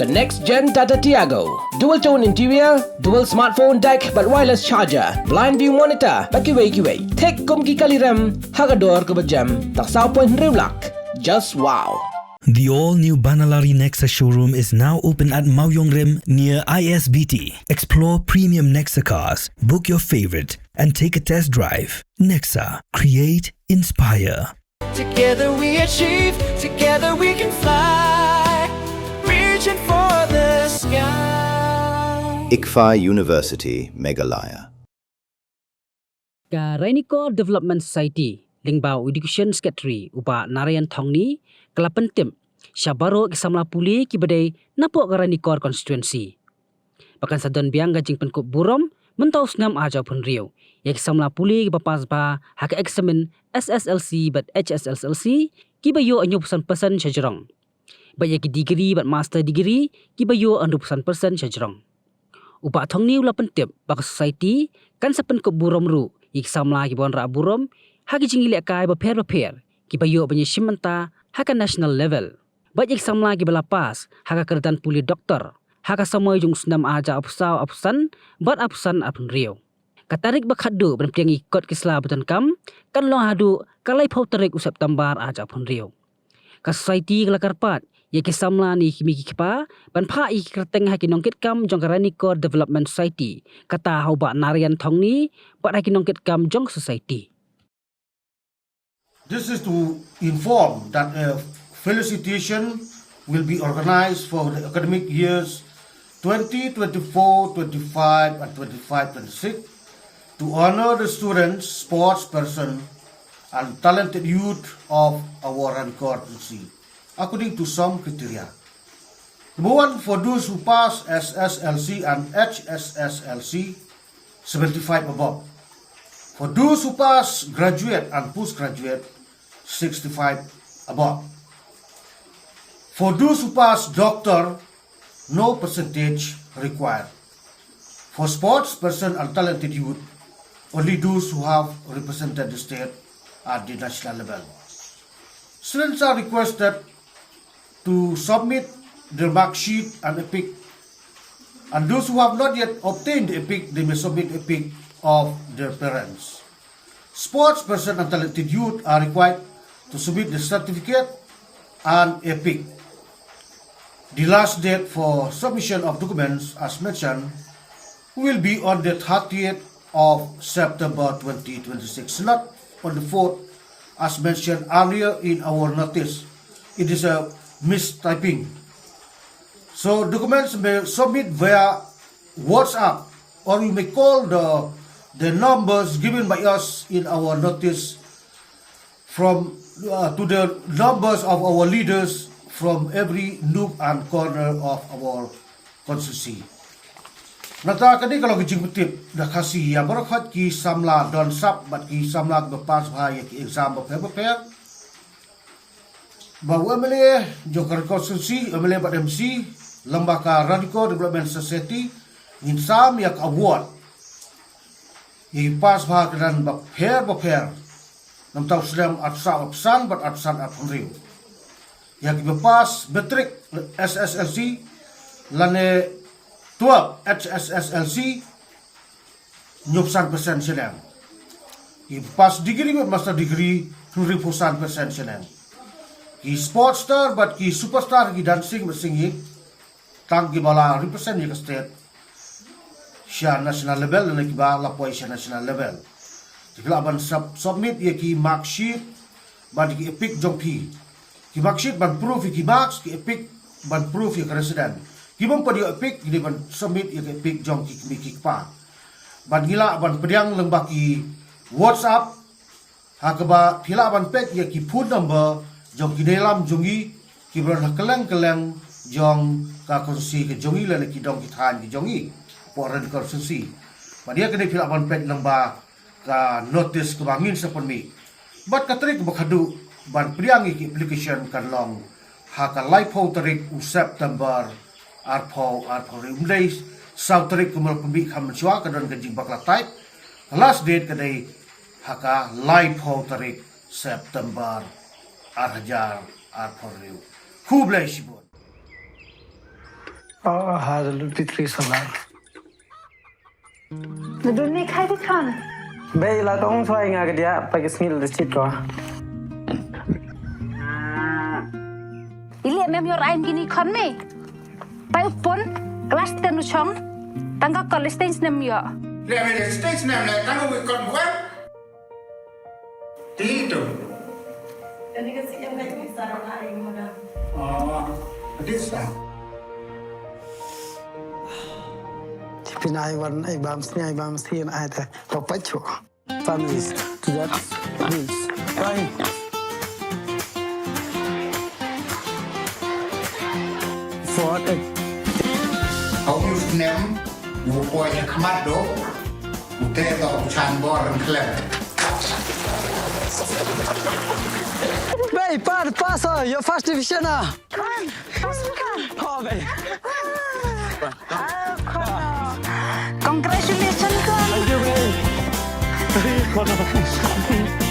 The next-gen Tata Tiago. Dual-tone interior, dual smartphone deck but wireless charger, blind view monitor, but Kiwei. Take kum ki kaliram, hagador ke bejam, tak sao point rewlak. Just wow. The all-new Banalari Nexa showroom is now open at Mauyong Rim near ISBT. Explore premium Nexa cars, book your favorite, and take a test drive. Nexa. Create, inspire. Together we achieve, together we can fly, reaching for the sky. ICFAI University, Meghalaya. Ranikor Development Society, Lingbao Education Secretary, Upa Narayan Thongni, Kelapentim, Syabaro Kisamla Puli Kibadai, Napok Ranikor Constituency. Pakan sadon biang gajing Pynkup Burom, mentau senam aja pun riau. Yang Kisamla Puli Kibapas ba, haka eksamen Sslc but Hsslc, Kibayo anyupusan persen syajarong. Baik degree but master degree, Kibayo 100% syajarong. Upa Thongni ula pentip, bak society, kan sa Pynkup Burom ru, Kisamla Kibon Ra Burom, haki jingili akai berpair, Kibayo penyeshimenta, haka national level. Baik samla kibalapas, haka kerdan puli doktor, haka samoi jung senam aja apusan, bat apusan apun riau. Katarik bakhadu berpiangi kot kisla betan kam, kan lo hadu kalai pau tarik usap tambar aja apun riau. Ka society kelakarpat, ya kisamla ni kimi kipa, ban pa kerteng haki nongkit kam jong Ranikor Development Society, kata hau ba Narayan Thongni, bat haki nongkit kam jong society. This is to inform that a felicitation will be organized for the academic years 2024, 25 and 25-26 to honor the students, sports person and talented youth of our Ranikor province according to some criteria. Number one, for those who pass Sslc and Hsslc, 75 above. For those who pass graduate and postgraduate, 65 above. For those who pass doctor, no percentage required. For sports person and talented youth, only those who have represented the state at the national level. Students are requested to submit their mark sheet and epic. And those who have not yet obtained the epic, they may submit epic of their parents. Sports person and talented youth are required to submit the certificate and epic. The last date for submission of documents, as mentioned, will be on the 30th of September 2026, not on the 4th, as mentioned earlier in our notice. It is a mistyping. So documents may submit via WhatsApp, or you may call the numbers given by us in our notice from to the numbers of our leaders from every nook and corner of our constituency. Nata kadi kalau kecing betip dah kasih ya berakat ki samla don sap bat ki samla berpas bahaya ki exam berpair bahawa MLA Jokar Konstitusi MLA bat MC Lembaga Ranikor Development Society insam yak award i pas bahaya dan berpair nam tahu sedang atsan bat atsan apunriu yang berpas betrik Sslc lane 12 Hsslc nyupsan persen senang. Pas degree master degree 100% senang. Ki sports star but ki superstar ki dancing bersingi tang ki bala represent ki state sya national level dan ki bala poi sya national level. Jika aban submit ye ki mark sheet ban ki epic jongpi. Ki mark sheet ban proof ki marks ki epic ban proof ki resident. Ki bang pada epic ki ban submit ye ki epic jong ki pa. Ban gila ban pediang lembah ki WhatsApp hakaba pila ban pek ye ki phone number jong ki dalam jongi ki ban keleng jong ka konsi ki jongi la ki dong ki than ki jongi poran konsi. Ban dia kena pila ban pek lembah ka notice ke bangin sepon mi. Bat katrik bakhadu ban priangi ki application kan long haka laipo tarik September arpo umdai sau tarik kumal pembi kham chua kadon kajing bakla type last date kadai haka laipo tarik September arhajar arpo riu kublai sibon هذا البيتري صغار Naduni khai đi con. bây là con xoay ngà cái dia phải cái smil để chít có Ili mem yor ain gini con me. Pai upon kelas tenu chong. Tangga college stage nem yo. Let me just stage name like I'm with con web. Tito. Ini kasi yang kayak bisa orang lain mana. Oh, this stuff. Pin ai wan ai bam sien ai ta to pacho families to that means right for the Ông use name, you boy you come out do. You take the chan bor and clap. Bay pass your first division ah Con, con. oh bay Congratulations con. thank you bay